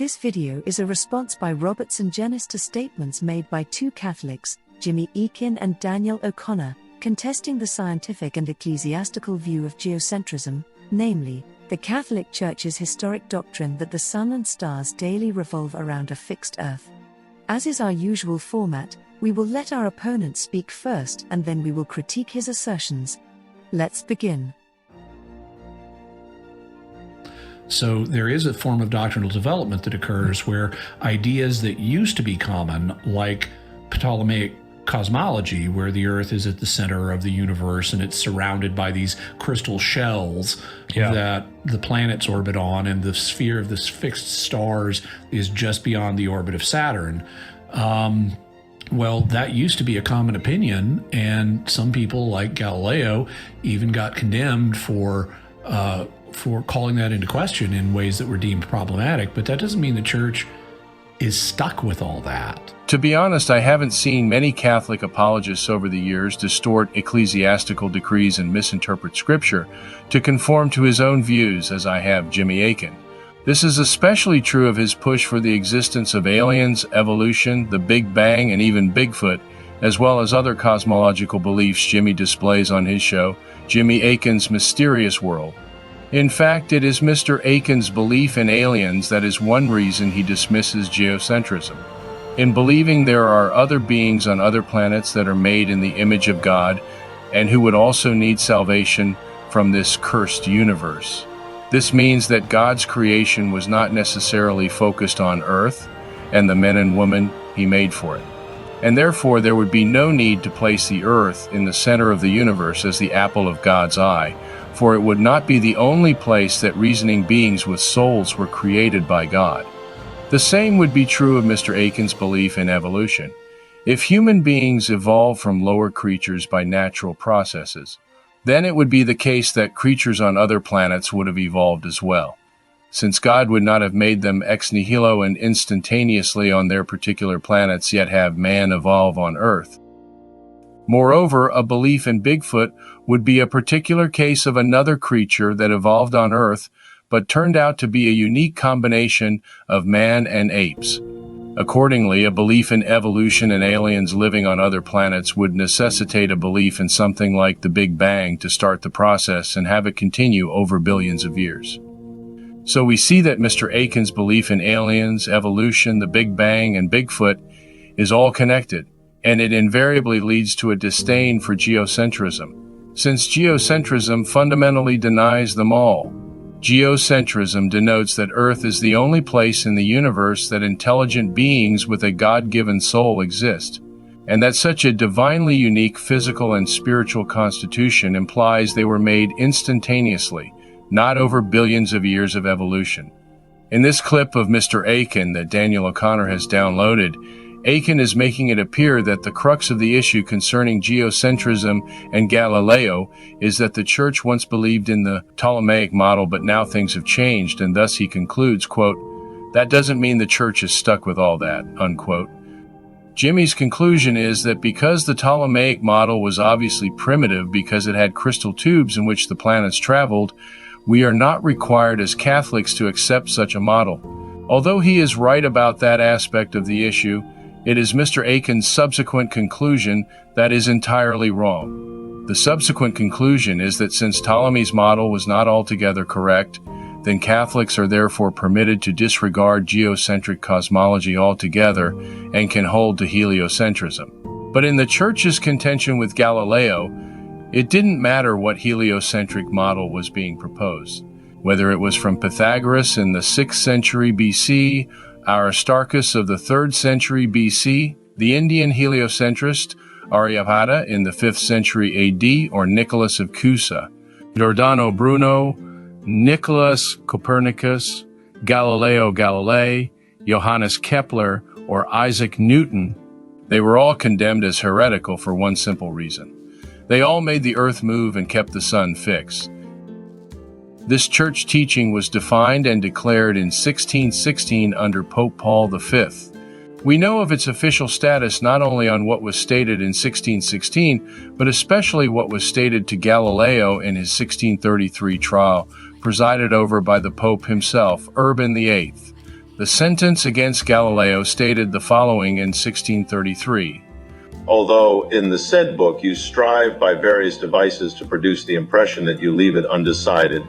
This video is a response by Robert Sungenis to statements made by two Catholics, Jimmy Akin and Daniel Oconnor, contesting the scientific and ecclesiastical view of geocentrism, namely, the Catholic Church's historic doctrine that the sun and stars daily revolve around a fixed Earth. As is our usual format, we will let our opponent speak first and then we will critique his assertions. Let's begin. So there is a form of doctrinal development that occurs where ideas that used to be common, like Ptolemaic cosmology, where the Earth is at the center of the universe and it's surrounded by these crystal shells that the planets orbit on, and the sphere of this fixed stars is just beyond the orbit of Saturn. Well, that used to be a common opinion, and some people like Galileo even got condemned for calling that into question in ways that were deemed problematic. But that doesn't mean the church is stuck with all that. To be honest, I haven't seen many Catholic apologists over the years distort ecclesiastical decrees and misinterpret Scripture to conform to his own views as I have Jimmy Akin. This is especially true of his push for the existence of aliens, evolution, the Big Bang, and even Bigfoot, as well as other cosmological beliefs Jimmy displays on his show, Jimmy Akin's Mysterious World. In fact, it is Mr. Akin's belief in aliens that is one reason he dismisses geocentrism. In believing there are other beings on other planets that are made in the image of God and who would also need salvation from this cursed universe. This means that God's creation was not necessarily focused on Earth and the men and women he made for it. And therefore there would be no need to place the Earth in the center of the universe as the apple of God's eye, for it would not be the only place that reasoning beings with souls were created by God. The same would be true of Mr. Akin's belief in evolution. If human beings evolve from lower creatures by natural processes, then it would be the case that creatures on other planets would have evolved as well, since God would not have made them ex nihilo and instantaneously on their particular planets, yet have man evolve on Earth. Moreover, a belief in Bigfoot would be a particular case of another creature that evolved on Earth, but turned out to be a unique combination of man and apes. Accordingly, a belief in evolution and aliens living on other planets would necessitate a belief in something like the Big Bang to start the process and have it continue over billions of years. So we see that Mr. Akin's belief in aliens, evolution, the Big Bang, and Bigfoot is all connected, and it invariably leads to a disdain for geocentrism, since geocentrism fundamentally denies them all. Geocentrism denotes that Earth is the only place in the universe that intelligent beings with a God-given soul exist, and that such a divinely unique physical and spiritual constitution implies they were made instantaneously, not over billions of years of evolution. In this clip of Mr. Akin that Daniel Oconnor has downloaded, Akin is making it appear that the crux of the issue concerning geocentrism and Galileo is that the Church once believed in the Ptolemaic model, but now things have changed, and thus he concludes, quote, "That doesn't mean the Church is stuck with all that," unquote. Jimmy's conclusion is that because the Ptolemaic model was obviously primitive because it had crystal tubes in which the planets traveled, we are not required as Catholics to accept such a model. Although he is right about that aspect of the issue, it is Mr. Akin's subsequent conclusion that is entirely wrong. The subsequent conclusion is that since Ptolemy's model was not altogether correct, then Catholics are therefore permitted to disregard geocentric cosmology altogether and can hold to heliocentrism. But in the Church's contention with Galileo, it didn't matter what heliocentric model was being proposed, whether it was from Pythagoras in the 6th century BC, Aristarchus of the 3rd century BC, the Indian heliocentrist Aryabhata in the 5th century AD, or Nicholas of Cusa, Giordano Bruno, Nicholas Copernicus, Galileo Galilei, Johannes Kepler, or Isaac Newton. They were all condemned as heretical for one simple reason. They all made the earth move and kept the sun fixed. This church teaching was defined and declared in 1616 under Pope Paul V. We know of its official status not only on what was stated in 1616, but especially what was stated to Galileo in his 1633 trial, presided over by the Pope himself, Urban VIII. The sentence against Galileo stated the following in 1633. Although in the said book you strive by various devices to produce the impression that you leave it undecided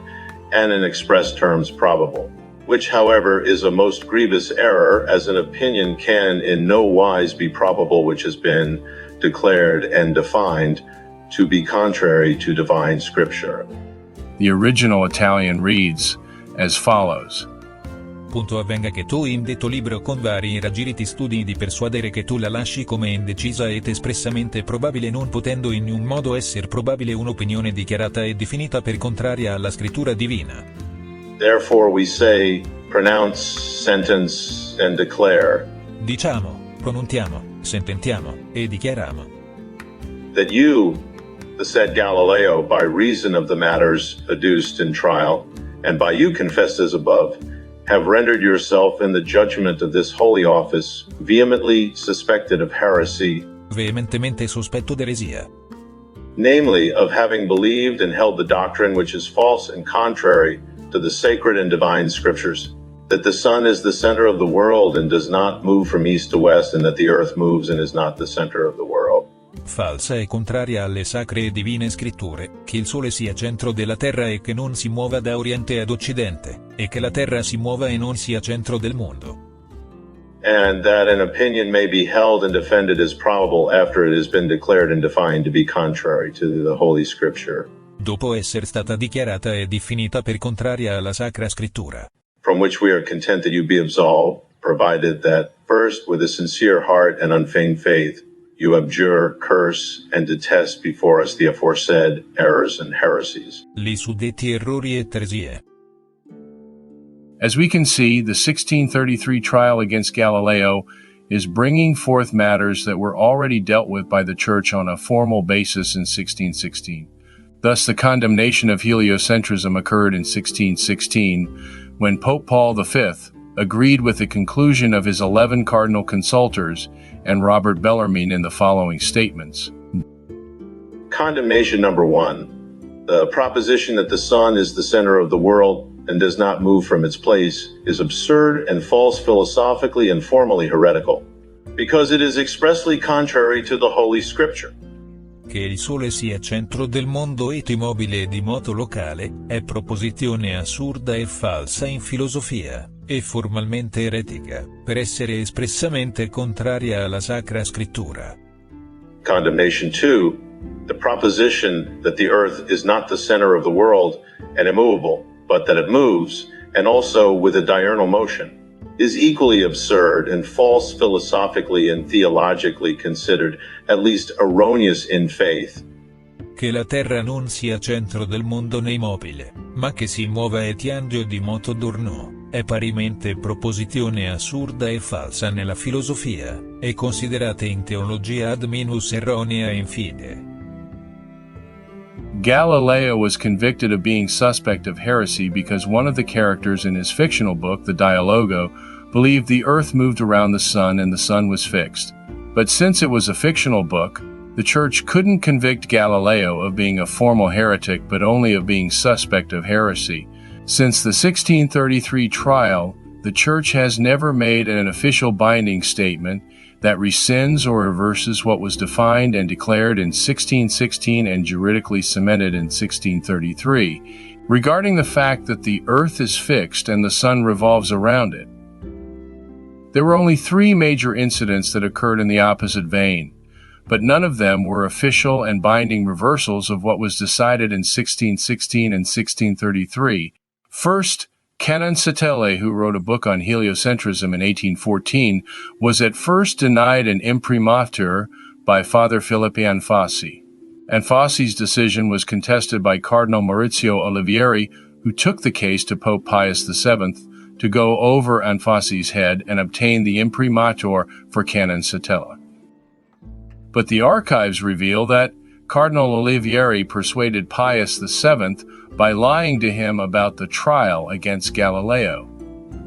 and in express terms probable, which however is a most grievous error, as an opinion can in no wise be probable which has been declared and defined to be contrary to divine scripture. The original Italian reads as follows. Punto avvenga che tu in detto libro con vari raggiriti studi di persuadere che tu la lasci come indecisa ed espressamente probabile non potendo in un modo esser probabile un'opinione dichiarata e definita per contraria alla scrittura divina. Therefore we say, pronounce, sentence, and declare Diciamo, pronuntiamo, sententiamo, e dichiariamo that you, the said Galileo, by reason of the matters adduced in trial, and by you confessed as above, have rendered yourself in the judgment of this holy office vehemently suspected of heresy, veementemente sospetto d'eresia, namely of having believed and held the doctrine which is false and contrary to the sacred and divine scriptures, that the sun is the center of the world and does not move from east to west, and that the earth moves and is not the center of the world. falsa e contraria alle sacre e divine scritture, che il sole sia centro della terra e che non si muova da oriente ad occidente, e che la terra si muova e non sia centro del mondo. And that an opinion may be held and defended as probable after it has been declared and defined to be contrary to the Holy Scripture, Dopo essere stata dichiarata e definita per contraria alla sacra scrittura, from which we are content that you be absolved, provided that first, with a sincere heart and unfeigned faith, you abjure, curse, and detest before us the aforesaid errors and heresies. li suddetti errori e eresie. As we can see, the 1633 trial against Galileo is bringing forth matters that were already dealt with by the Church on a formal basis in 1616. Thus, the condemnation of heliocentrism occurred in 1616, when Pope Paul V agreed with the conclusion of his 11 cardinal consultors and Robert Bellarmine in the following statements. Condemnation number 1. The proposition that the sun is the center of the world and does not move from its place is absurd and false philosophically and formally heretical, because it is expressly contrary to the Holy Scripture. Che il sole sia centro del mondo et immobile e di moto locale, è proposizione assurda e falsa in filosofia, e formalmente eretica, per essere espressamente contraria alla sacra scrittura. Condemnation 2. The proposition that the earth is not the center of the world and immovable, but that it moves, and also with a diurnal motion, is equally absurd and false philosophically and theologically considered, at least erroneous in faith. Che la terra non sia centro del mondo né immobile, ma che si muova e tiando di moto d'orno, è parimente proposizione assurda e falsa nella filosofia, e considerata in teologia ad minus erronea in fide. Galileo was convicted of being suspect of heresy because one of the characters in his fictional book, the Dialogo, believed the earth moved around the sun and the sun was fixed. But since it was a fictional book, the Church couldn't convict Galileo of being a formal heretic but only of being suspect of heresy. Since the 1633 trial, the Church has never made an official binding statement that rescinds or reverses what was defined and declared in 1616 and juridically cemented in 1633, regarding the fact that the earth is fixed and the sun revolves around it. There were only 3 major incidents that occurred in the opposite vein, but none of them were official and binding reversals of what was decided in 1616 and 1633. First, Canon Satelle, who wrote a book on heliocentrism in 1814, was at first denied an imprimatur by Father Filippo Anfossi. Anfossi's decision was contested by Cardinal Maurizio Olivieri, who took the case to Pope Pius VII to go over Anfossi's head and obtain the imprimatur for Canon Satelle. But the archives reveal that Cardinal Olivieri persuaded Pius VII by lying to him about the trial against Galileo.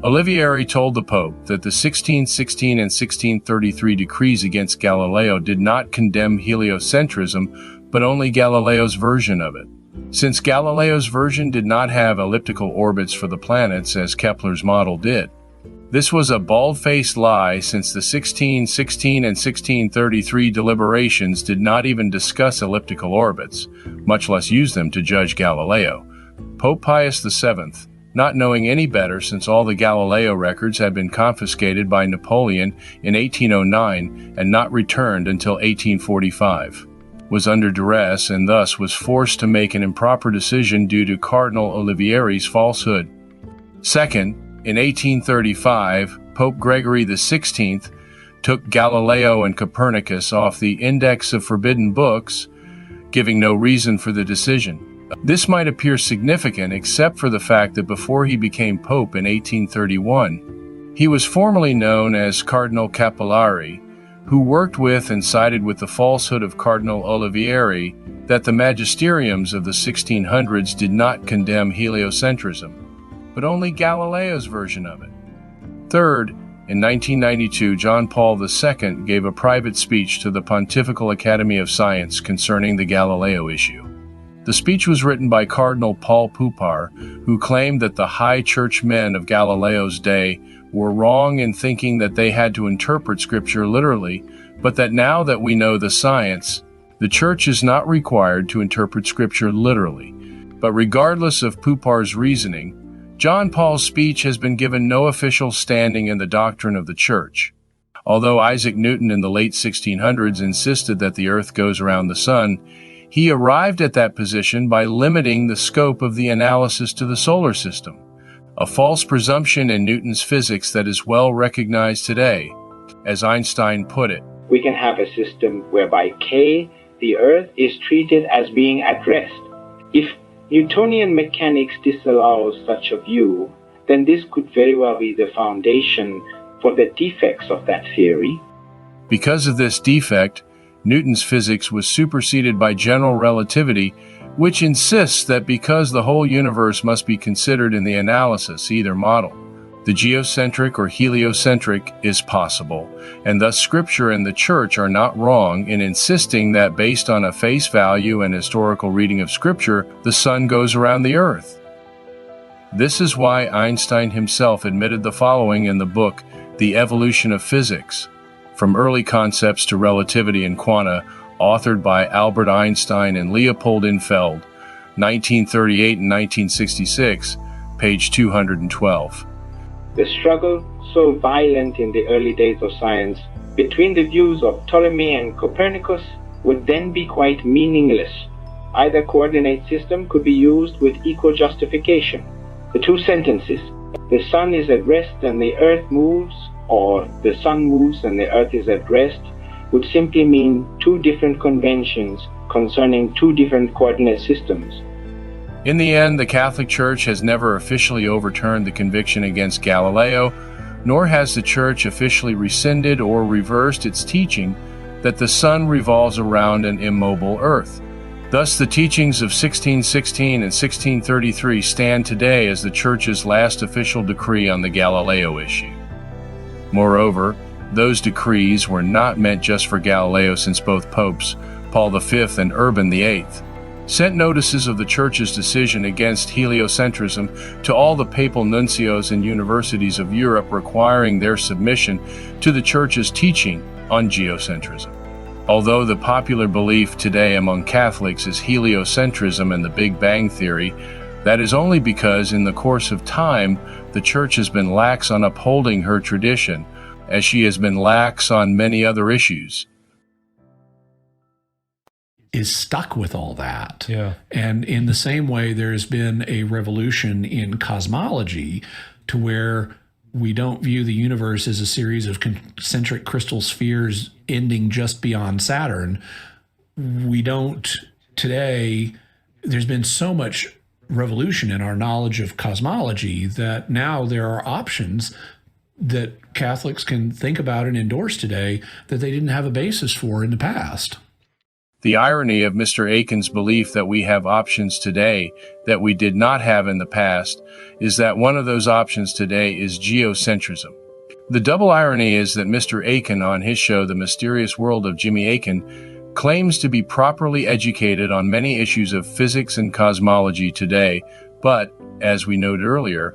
Olivieri told the Pope that the 1616 and 1633 decrees against Galileo did not condemn heliocentrism, but only Galileo's version of it. Since Galileo's version did not have elliptical orbits for the planets as Kepler's model did, This was a bald-faced lie, since the 1616 and 1633 deliberations did not even discuss elliptical orbits, much less use them to judge Galileo. Pope Pius VII, not knowing any better since all the Galileo records had been confiscated by Napoleon in 1809 and not returned until 1845, was under duress and thus was forced to make an improper decision due to Cardinal Olivieri's falsehood. Second, in 1835, Pope Gregory XVI took Galileo and Copernicus off the Index of Forbidden Books, giving no reason for the decision. This might appear significant except for the fact that before he became Pope in 1831, he was formerly known as Cardinal Capillari, who worked with and sided with the falsehood of Cardinal Olivieri that the magisteriums of the 1600s did not condemn heliocentrism, but only Galileo's version of it. Third, in 1992, John Paul II gave a private speech to the Pontifical Academy of Science concerning the Galileo issue. The speech was written by Cardinal Paul Poupart, who claimed that the high church men of Galileo's day were wrong in thinking that they had to interpret Scripture literally, but that now that we know the science, the church is not required to interpret Scripture literally. But regardless of Poupart's reasoning, John Paul's speech has been given no official standing in the doctrine of the Church. Although Isaac Newton in the late 1600s insisted that the Earth goes around the Sun, he arrived at that position by limiting the scope of the analysis to the solar system, a false presumption in Newton's physics that is well recognized today. As Einstein put it, we can have a system whereby K, the Earth, is treated as being at rest. If Newtonian mechanics disallows such a view, then this could very well be the foundation for the defects of that theory. Because of this defect, Newton's physics was superseded by general relativity, which insists that because the whole universe must be considered in the analysis, either model, the geocentric or heliocentric, is possible, and thus Scripture and the Church are not wrong in insisting that based on a face value and historical reading of Scripture, the Sun goes around the Earth. This is why Einstein himself admitted the following in the book, The Evolution of Physics, From Early Concepts to Relativity and Quanta, authored by Albert Einstein and Leopold Infeld, 1938 and 1966, page 212. The struggle, so violent in the early days of science, between the views of Ptolemy and Copernicus would then be quite meaningless. Either coordinate system could be used with equal justification. The two sentences, the Sun is at rest and the Earth moves, or the Sun moves and the Earth is at rest, would simply mean two different conventions concerning two different coordinate systems. In the end, the Catholic Church has never officially overturned the conviction against Galileo, nor has the Church officially rescinded or reversed its teaching that the Sun revolves around an immobile Earth. Thus, the teachings of 1616 and 1633 stand today as the Church's last official decree on the Galileo issue. Moreover, those decrees were not meant just for Galileo, since both popes, Paul V and Urban VIII, sent notices of the Church's decision against heliocentrism to all the papal nuncios and universities of Europe, requiring their submission to the Church's teaching on geocentrism. Although the popular belief today among Catholics is heliocentrism and the Big Bang Theory, that is only because in the course of time the Church has been lax on upholding her tradition, as she has been lax on many other issues. Is stuck with all that. Yeah. And in the same way, there's been a revolution in cosmology to where we don't view the universe as a series of concentric crystal spheres ending just beyond Saturn. We don't today, there's been so much revolution in our knowledge of cosmology that now there are options that Catholics can think about and endorse today that they didn't have a basis for in the past. The irony of Mr. Akin's belief that we have options today that we did not have in the past is that one of those options today is geocentrism. The double irony is that Mr. Akin, on his show The Mysterious World of Jimmy Akin, claims to be properly educated on many issues of physics and cosmology today, but, as we noted earlier,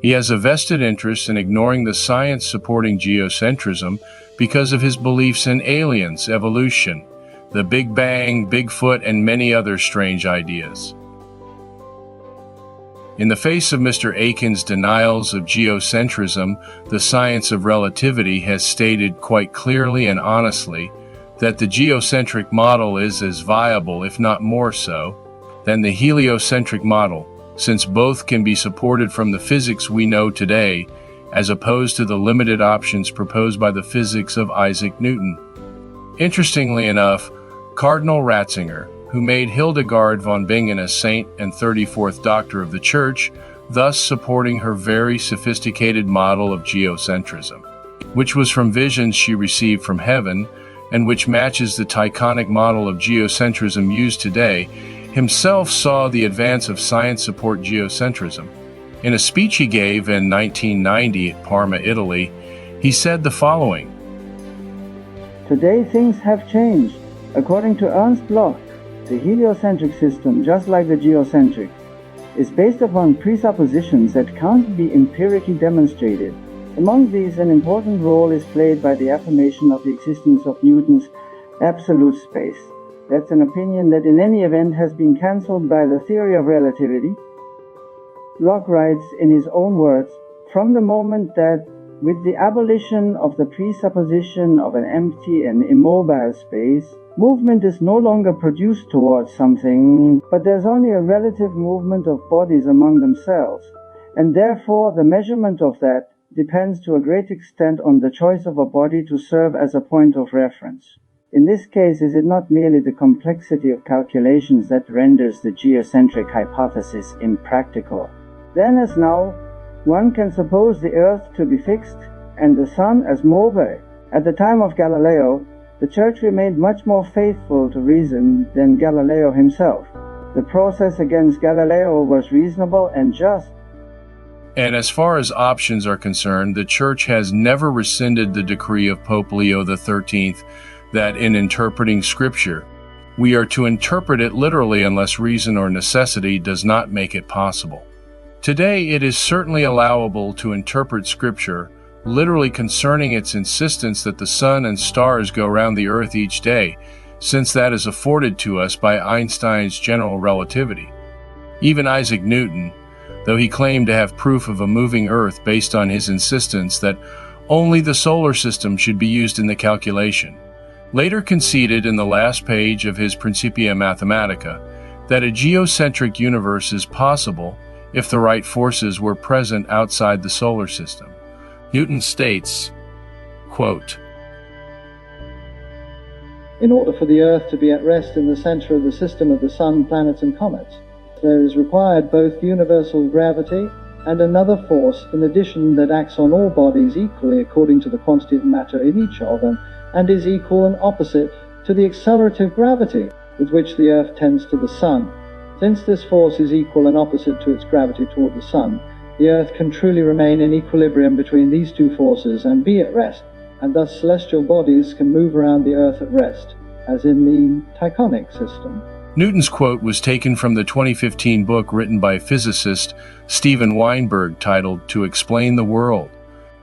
He has a vested interest in ignoring the science supporting geocentrism because of his beliefs in aliens, evolution, the Big Bang, Bigfoot, and many other strange ideas. In the face of Mr. Akin's denials of geocentrism, the science of relativity has stated quite clearly and honestly that the geocentric model is as viable, if not more so, than the heliocentric model, since both can be supported from the physics we know today, as opposed to the limited options proposed by the physics of Isaac Newton. Interestingly enough, Cardinal Ratzinger, who made Hildegard von Bingen a saint and 34th Doctor of the Church, thus supporting her very sophisticated model of geocentrism, which was from visions she received from heaven, and which matches the Tychonic model of geocentrism used today, himself saw the advance of science support geocentrism. In a speech he gave in 1990 at Parma, Italy, he said the following: "Today things have changed. According to Ernst Bloch, the heliocentric system, just like the geocentric, is based upon presuppositions that can't be empirically demonstrated. Among these, an important role is played by the affirmation of the existence of Newton's absolute space. That's an opinion that in any event has been cancelled by the theory of relativity." Bloch writes in his own words, "From the moment that, with the abolition of the presupposition of an empty and immobile space, movement is no longer produced towards something, but there's only a relative movement of bodies among themselves, and therefore the measurement of that depends to a great extent on the choice of a body to serve as a point of reference. In this case, is it not merely the complexity of calculations that renders the geocentric hypothesis impractical? Then, as now, one can suppose the Earth to be fixed and the Sun as mobile. At the time of Galileo, the Church remained much more faithful to reason than Galileo himself. The process against Galileo was reasonable and just. And as far as options are concerned, the Church has never rescinded the decree of Pope Leo XIII that in interpreting Scripture, we are to interpret it literally unless reason or necessity does not make it possible. Today, it is certainly allowable to interpret Scripture literally concerning its insistence that the sun and stars go round the earth each day, since that is afforded to us by Einstein's general relativity. Even Isaac Newton, though he claimed to have proof of a moving earth based on his insistence that only the solar system should be used in the calculation, later conceded in the last page of his Principia Mathematica that a geocentric universe is possible if the right forces were present outside the solar system. Newton states, quote, "In order for the Earth to be at rest in the center of the system of the Sun, planets, and comets, there is required both universal gravity and another force in addition that acts on all bodies equally according to the quantity of matter in each of them, and is equal and opposite to the accelerative gravity with which the Earth tends to the Sun. Since this force is equal and opposite to its gravity toward the Sun, the Earth can truly remain in equilibrium between these two forces and be at rest, and thus celestial bodies can move around the Earth at rest, as in the Tychonic system." Newton's quote was taken from the 2015 book written by physicist Steven Weinberg titled To Explain the World,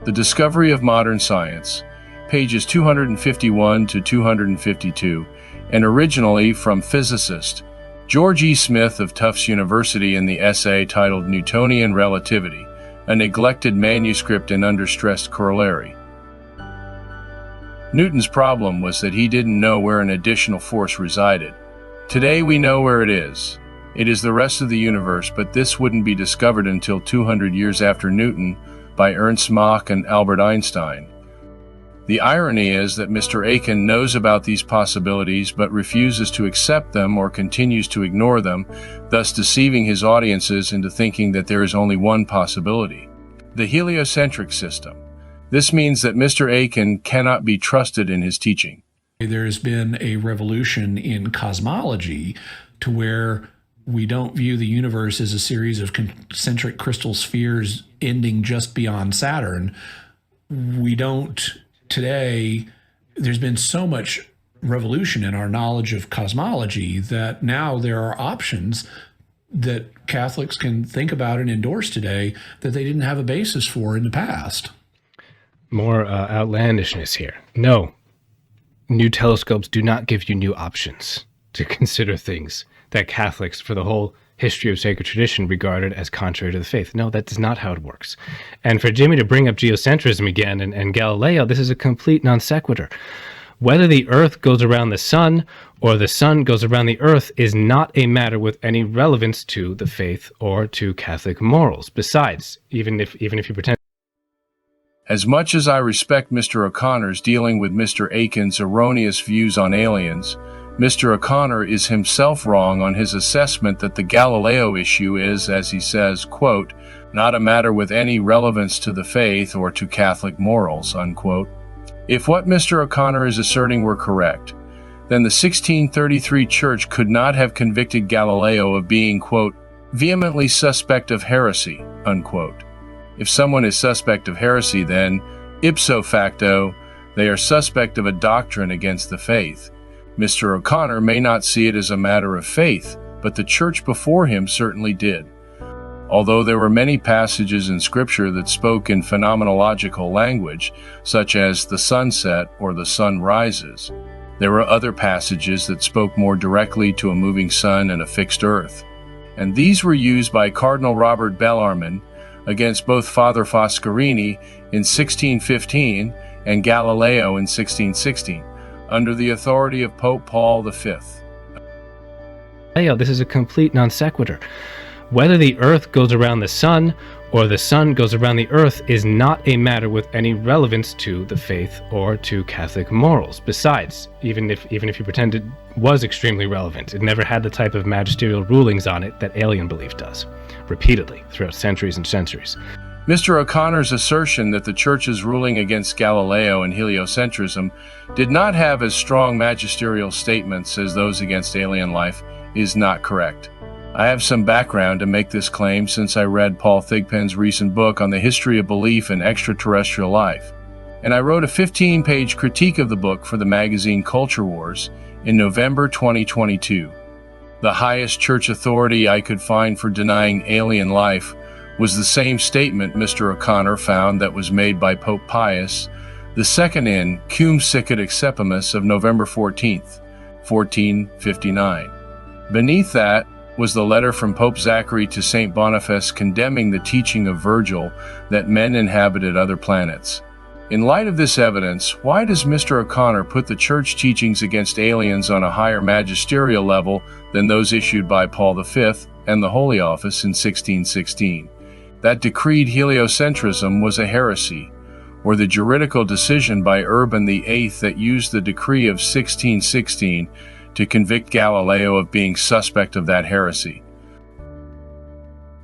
The Discovery of Modern Science, pages 251 to 252, and originally from physicist George E. Smith of Tufts University in the essay titled Newtonian Relativity, a neglected manuscript and understressed corollary. Newton's problem was that he didn't know where an additional force resided. Today we know where it is. It is the rest of the universe, but this wouldn't be discovered until 200 years after Newton by Ernst Mach and Albert Einstein. The irony is that Mr. Akin knows about these possibilities but refuses to accept them or continues to ignore them, thus deceiving his audiences into thinking that there is only one possibility: the heliocentric system. This means that Mr. Akin cannot be trusted in his teaching. There's been a revolution in cosmology to where we don't view the universe as a series of concentric crystal spheres ending just beyond Saturn. We don't today. There's been so much revolution in our knowledge of cosmology that now there are options that Catholics can think about and endorse today that they didn't have a basis for in the past. More outlandishness here. No, new telescopes do not give you new options to consider things that Catholics, for the whole history of sacred tradition, regarded as contrary to the faith. No, that is not how it works. And for Jimmy to bring up geocentrism again and Galileo, this is a complete non sequitur. Whether the Earth goes around the sun or the sun goes around the Earth is not a matter with any relevance to the faith or to Catholic morals. Besides, even if you pretend. As much as I respect Mr. O'Connor's dealing with Mr. Akin's erroneous views on aliens, Mr. Oconnor is himself wrong on his assessment that the Galileo issue is, as he says, quote, not a matter with any relevance to the faith or to Catholic morals, unquote. If what Mr. Oconnor is asserting were correct, then the 1633 Church could not have convicted Galileo of being, quote, vehemently suspect of heresy, unquote. If someone is suspect of heresy, then, ipso facto, they are suspect of a doctrine against the faith. Mr. Oconnor may not see it as a matter of faith, but the Church before him certainly did. Although there were many passages in Scripture that spoke in phenomenological language, such as the sunset or the sun rises, there were other passages that spoke more directly to a moving sun and a fixed earth. And these were used by Cardinal Robert Bellarmine against both Father Foscarini in 1615 and Galileo in 1616, under the authority of Pope Paul V. This is a complete non sequitur. Whether the Earth goes around the sun or the sun goes around the Earth is not a matter with any relevance to the faith or to Catholic morals. Besides, even if you pretend it was extremely relevant, it never had the type of magisterial rulings on it that alien belief does, repeatedly throughout centuries and centuries. Mr. O'Connor's assertion that the Church's ruling against Galileo and heliocentrism did not have as strong magisterial statements as those against alien life is not correct. I have some background to make this claim since I read Paul Thigpen's recent book on the history of belief in extraterrestrial life, and I wrote a 15-page critique of the book for the magazine Culture Wars in November 2022. The highest church authority I could find for denying alien life was the same statement Mr. Oconnor found that was made by Pope Pius II in Cum Sicut Exepimus of November 14th, 1459. Beneath that was the letter from Pope Zachary to St. Boniface condemning the teaching of Virgil that men inhabited other planets. In light of this evidence, why does Mr. Oconnor put the Church teachings against aliens on a higher magisterial level than those issued by Paul V and the Holy Office in 1616? That decreed heliocentrism was a heresy, or the juridical decision by Urban VIII that used the decree of 1616 to convict Galileo of being suspect of that heresy.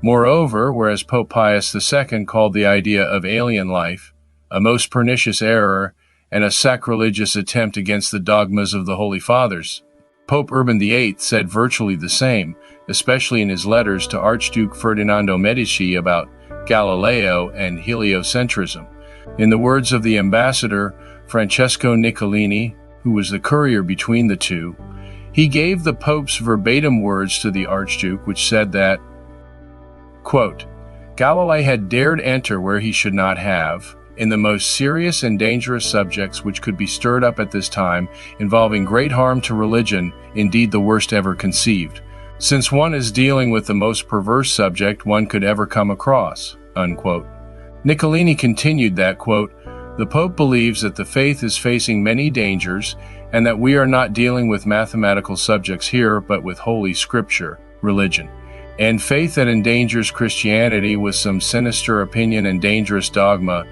Moreover, whereas Pope Pius II called the idea of alien life a most pernicious error and a sacrilegious attempt against the dogmas of the Holy Fathers, Pope Urban VIII said virtually the same, especially in his letters to Archduke Ferdinando Medici about Galileo and heliocentrism. In the words of the ambassador Francesco Niccolini, who was the courier between the two, he gave the Pope's verbatim words to the Archduke, which said that, quote, Galilei had dared enter where he should not have, in the most serious and dangerous subjects which could be stirred up at this time, involving great harm to religion, indeed the worst ever conceived, since one is dealing with the most perverse subject one could ever come across, unquote. Niccolini continued that, quote, the Pope believes that the faith is facing many dangers and that we are not dealing with mathematical subjects here, but with Holy Scripture, religion, and faith that endangers Christianity with some sinister opinion and dangerous dogma,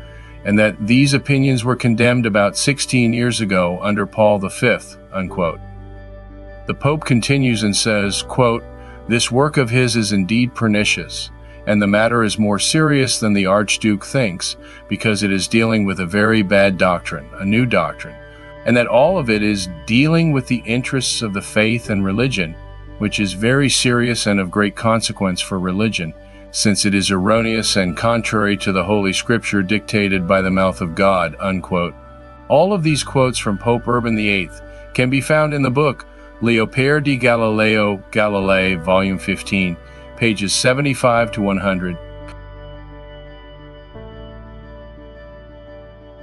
and that these opinions were condemned about 16 years ago under Paul V, unquote. The Pope continues and says, quote, this work of his is indeed pernicious, and the matter is more serious than the Archduke thinks, because it is dealing with a very bad doctrine, a new doctrine, and that all of it is dealing with the interests of the faith and religion, which is very serious and of great consequence for religion, since it is erroneous and contrary to the Holy Scripture dictated by the mouth of God, unquote. All of these quotes from Pope Urban VIII can be found in the book L'Opere di Galileo Galilei, Volume 15, pages 75 to 100.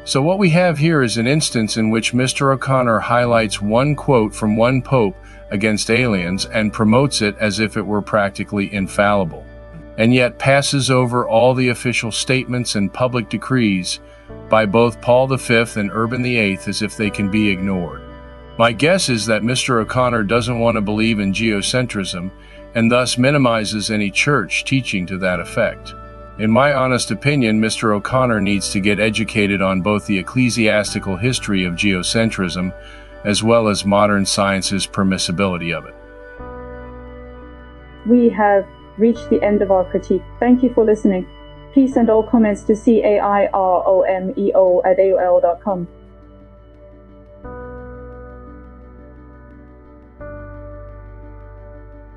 So what we have here is an instance in which Mr. O'Connor highlights one quote from one pope against aliens and promotes it as if it were practically infallible, and yet passes over all the official statements and public decrees by both Paul V and Urban VIII as if they can be ignored. My guess is that Mr. O'Connor doesn't want to believe in geocentrism and thus minimizes any church teaching to that effect. In my honest opinion, Mr. O'Connor needs to get educated on both the ecclesiastical history of geocentrism as well as modern science's permissibility of it. We have reached the end of our critique. Thank you for listening. Please send all comments to cairomeo@aol.com.